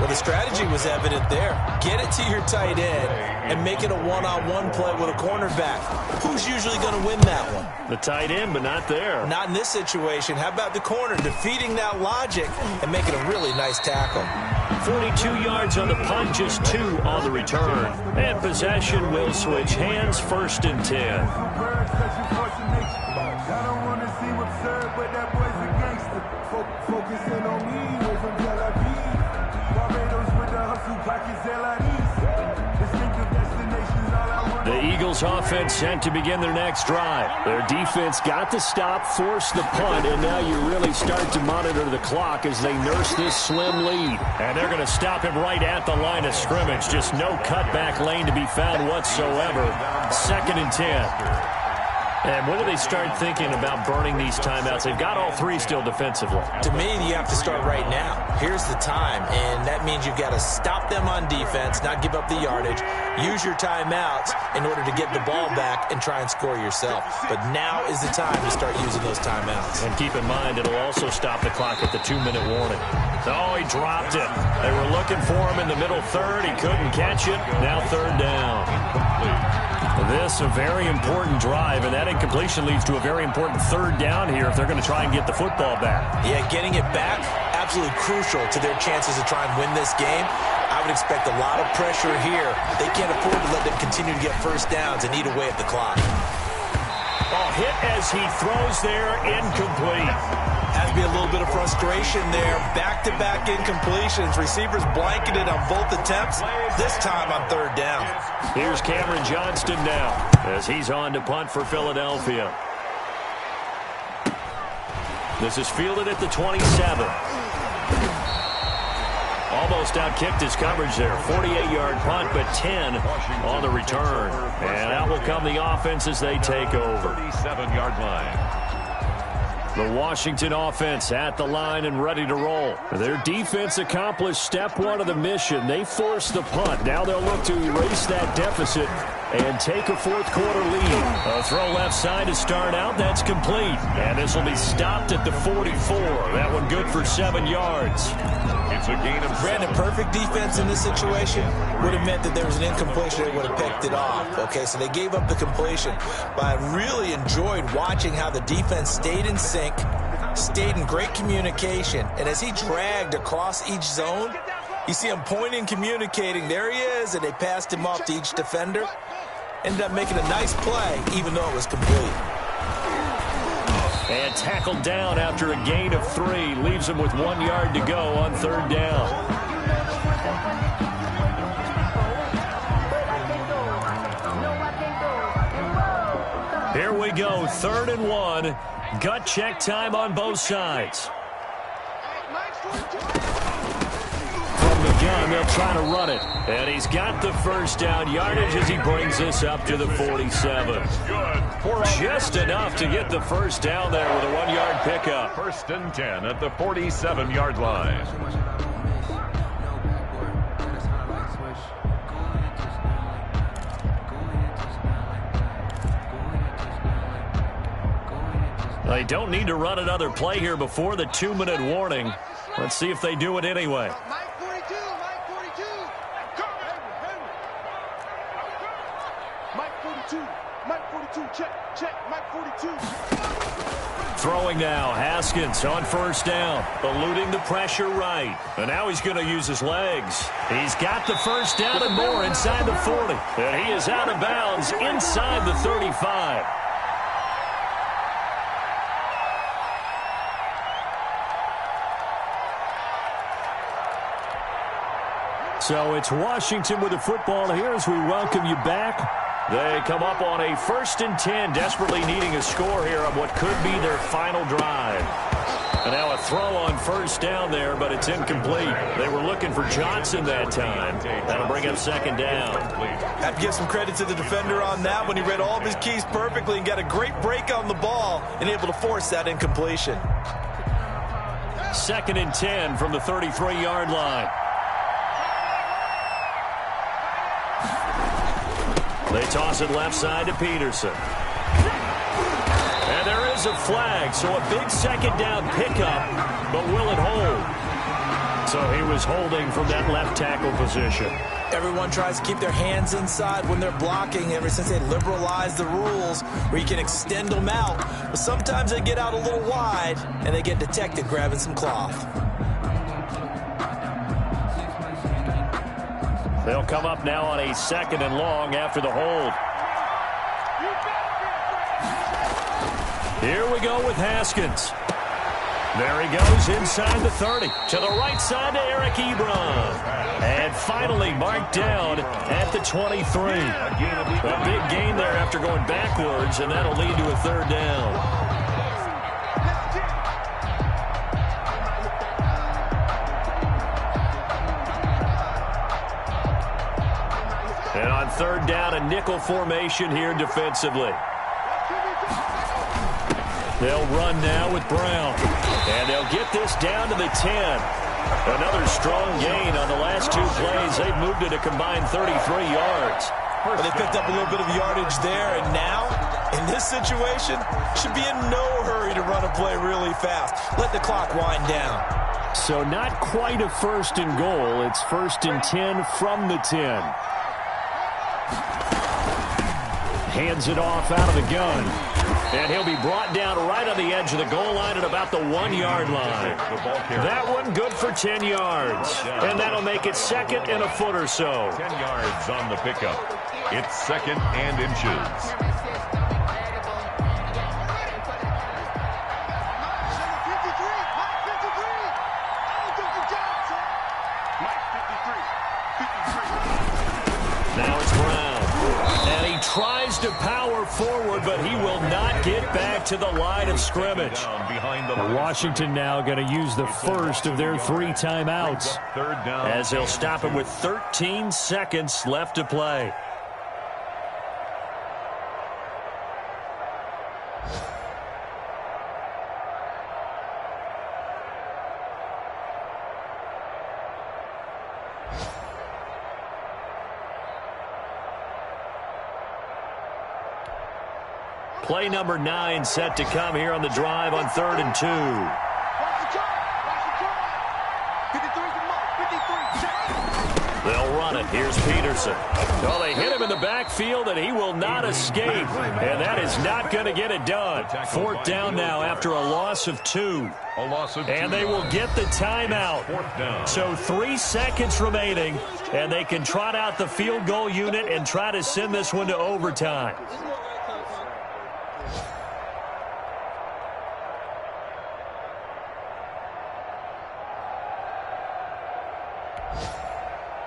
Well, the strategy was evident there. Get it to your tight end and make it a one-on-one play with a cornerback. Who's usually going to win that one? The tight end, but not there. Not in this situation. How about the corner defeating that logic and making a really nice tackle? 42 yards on the punt, just 2 on the return. And possession will switch hands, 1st and 10. I don't want to seem absurd, but that boy's a gangster. Focusing on me, away from Tel Aviv. Barbados with the hustle, pockets LIDs. Distinctive destinations, all I want. The Eagles offense sent to begin their next drive. Their defense got the stop, forced the punt, and now you really start to monitor the clock as they nurse this slim lead. And they're going to stop him right at the line of scrimmage. Just no cutback lane to be found whatsoever. 2nd and 10. And when do they start thinking about burning these timeouts? They've got all 3 still defensively. To me, you have to start right now. Here's the time, and that means you've got to stop them on defense, not give up the yardage, use your timeouts in order to get the ball back and try and score yourself. But now is the time to start using those timeouts. And keep in mind, it'll also stop the clock at the 2-minute warning. Oh, he dropped it. They were looking for him in the middle third. He couldn't catch it. Now 3rd down. This a very important drive, and that incompletion leads to a very important 3rd down here if they're going to try and get the football back. Yeah, getting it back, absolutely crucial to their chances to try and win this game. I would expect a lot of pressure here. They can't afford to let them continue to get 1st downs and eat away at the clock. Oh, hit as he throws there, incomplete. Has to be a little bit of frustration there. Back-to-back incompletions. Receivers blanketed on both attempts. This time on 3rd down. Here's Cameron Johnston now as he's on to punt for Philadelphia. This is fielded at the 27. Almost outkicked his coverage there. 48-yard punt, but 10 on the return. And out will come the offense as they take over. 37-yard line. The Washington offense at the line and ready to roll. Their defense accomplished step 1 of the mission. They forced the punt. Now they'll look to erase that deficit and take a 4th quarter lead. A throw left side to start out. That's complete. And this will be stopped at the 44. That one good for 7 yards. It's a gain of Brandon, perfect defense in this situation would have meant that there was an incompletion. They would have picked it off. Okay, so they gave up the completion. But I really enjoyed watching how the defense stayed in sync, stayed in great communication. And as he dragged across each zone, you see him pointing, communicating. There he is, and they passed him off to each defender. Ended up making a nice play, even though it was complete. And tackled down after a gain of 3. Leaves him with 1 yard to go on 3rd down. Here we go, 3rd and 1. Gut check time on both sides. From the gun, they'll try to run it. And he's got the 1st down yardage as he brings this up to the 47. Just enough to get the 1st down there with a 1 yard pickup. 1st and 10 at the 47-yard line. They don't need to run another play here before the 2-minute warning. Let's see if they do it anyway. Mike 42, Mike 42. Mike 42, Mike 42, check, Mike 42. Throwing now, Haskins on first down, eluding the pressure right. And now he's going to use his legs. He's got the first down and more inside the 40. And he is out of bounds inside the 35. So it's Washington with the football here as we welcome you back. They come up on a 1st and 10, desperately needing a score here on what could be their final drive. And now a throw on first down there, but it's incomplete. They were looking for Johnson that time. That'll bring up 2nd down. Have to give some credit to the defender on that when he read all of his keys perfectly and got a great break on the ball and able to force that incompletion. 2nd and 10 from the 33-yard line. They toss it left side to Peterson. And there is a flag, so a big 2nd down pickup, but will it hold? So he was holding from that left tackle position. Everyone tries to keep their hands inside when they're blocking ever since they liberalized the rules where you can extend them out. But sometimes they get out a little wide, and they get detected grabbing some cloth. They'll come up now on a 2nd and long after the hold. Here we go with Haskins. There he goes inside the 30. To the right side to Eric Ebron. And finally marked down at the 23. A big gain there after going backwards, and that'll lead to a 3rd down. And on 3rd down, a nickel formation here defensively. They'll run now with Brown. And they'll get this down to the 10. Another strong gain on the last 2 plays. They've moved it a combined 33 yards. Well, they picked up a little bit of yardage there, and now, in this situation, should be in no hurry to run a play really fast. Let the clock wind down. So not quite a 1st and goal. It's 1st and 10 from the 10. Hands it off out of the gun. And he'll be brought down right on the edge of the goal line at about the 1-yard line. That one good for 10 yards. And that'll make it 2nd and a foot or so. 10 yards on the pickup. It's 2nd and inches. Now it's Brown. And he tries to power forward, but he will not get back to the line of scrimmage. Washington now going to use the first of their 3 timeouts, as they'll stop him with 13 seconds left to play. Play number 9 set to come here on the drive on 3rd and 2. They'll run it. Here's Peterson. Well, they hit him in the backfield, and he will not escape. And that is not going to get it done. 4th down now after a loss of 2. And they will get the timeout. So 3 seconds remaining, and they can trot out the field goal unit and try to send this one to overtime.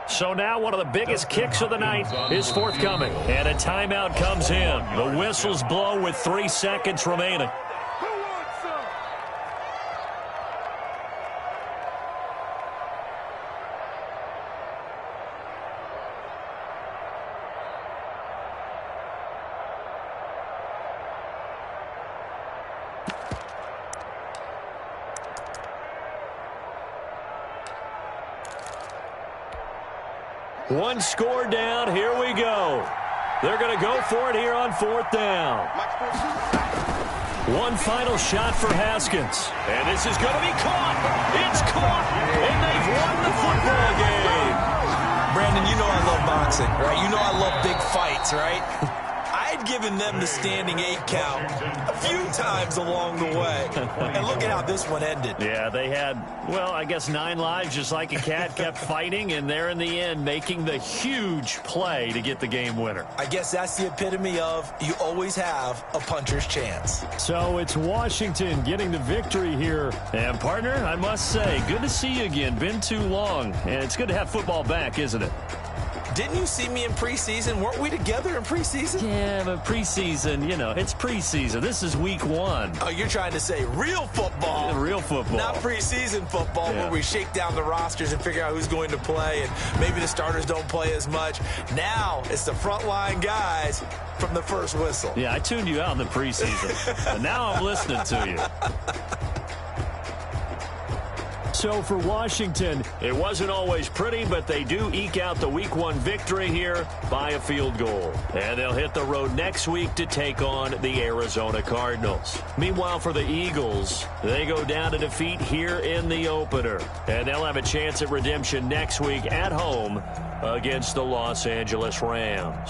So now one of the biggest kicks of the night is forthcoming. And a timeout comes in. The whistles blow with 3 seconds remaining. One score down. Here we go. They're going to go for it here on 4th down. One final shot for Haskins. And this is going to be caught. It's caught. And they've won the football game. Brandon, you know I love boxing, right? You know I love big fights, right? I'd given them the standing 8 count a few times along the way. And look at how this one ended. Yeah, they had, well, I guess 9 lives, just like a cat, kept fighting, and they're in the end making the huge play to get the game winner. I guess that's the epitome of you always have a puncher's chance. So it's Washington getting the victory here. And, partner, I must say, good to see you again. Been too long. And it's good to have football back, isn't it? Didn't you see me in preseason? Weren't we together in preseason? Yeah, but preseason, you know, it's preseason. This is week 1. Oh, you're trying to say real football. Real football. Not preseason football where we shake down the rosters and figure out who's going to play, and maybe the starters don't play as much. Now it's the frontline guys from the first whistle. Yeah, I tuned you out in the preseason, and now I'm listening to you. So for Washington, it wasn't always pretty, but they do eke out the Week 1 victory here by a field goal. And they'll hit the road next week to take on the Arizona Cardinals. Meanwhile, for the Eagles, they go down to defeat here in the opener. And they'll have a chance at redemption next week at home against the Los Angeles Rams.